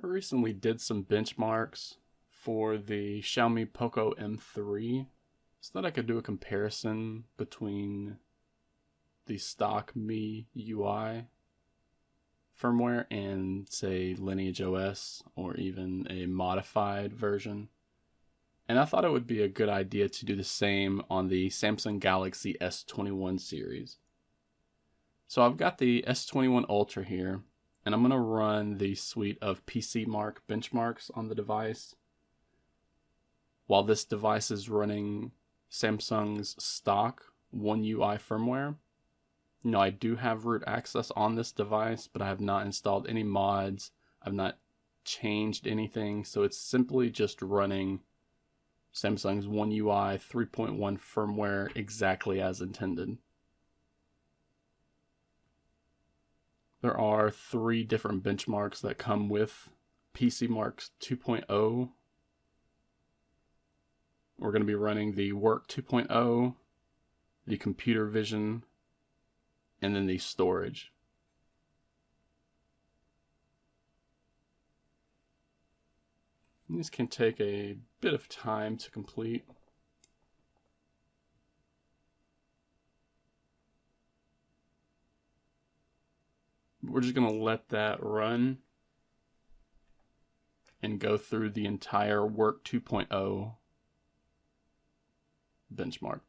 I recently did some benchmarks for the Xiaomi Poco M3 so that I could do a comparison between the stock Mi UI firmware and, say, Lineage OS or even a modified version. And I thought it would be a good idea to do the same on the Samsung Galaxy S21 series. So I've got the S21 Ultra here, and I'm going to run the suite of PCMark benchmarks on the device while this device is running Samsung's stock One UI firmware. I do have root access on this device, but I have not installed any mods. I've not changed anything, so it's simply just running Samsung's One UI 3.1 firmware exactly as intended. There are 3 different benchmarks that come with PCMark 2.0. We're going to be running the Work 2.0, the Computer Vision, and then the storage. These can take a bit of time to complete. We're just going to let that run and go through the entire Work 2.0 benchmark.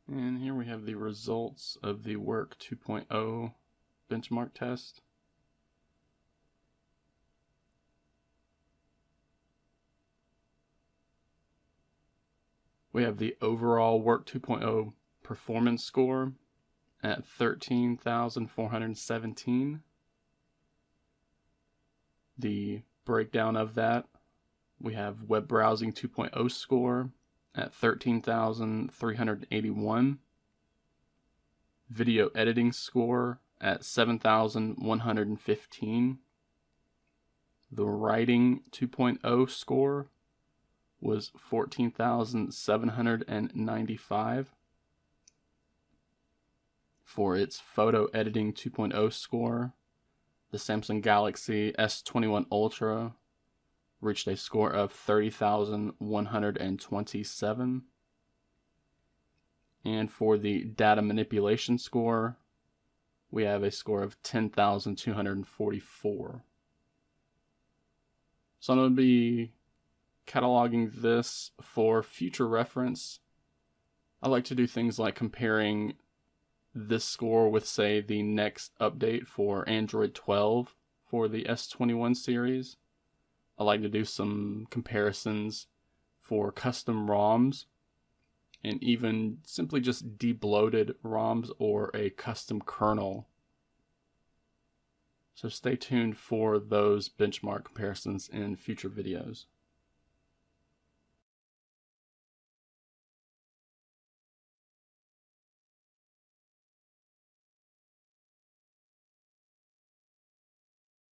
And here we have the results of the Work 2.0 benchmark test. We have the overall Work 2.0 performance score at 13,417. The breakdown of that, we have Web Browsing 2.0 score at 13,381. Video editing score at 7,115. The Writing 2.0 score was 14,795. For its Photo Editing 2.0 score, the Samsung Galaxy S21 Ultra reached a score of 30,127. And for the Data Manipulation score, we have a score of 10,244. So I'm going to be cataloging this for future reference. I like to do things like comparing this score with, say, the next update for Android 12 for the S21 series. I like to do some comparisons for custom ROMs and even simply just debloated ROMs or a custom kernel. So stay tuned for those benchmark comparisons in future videos.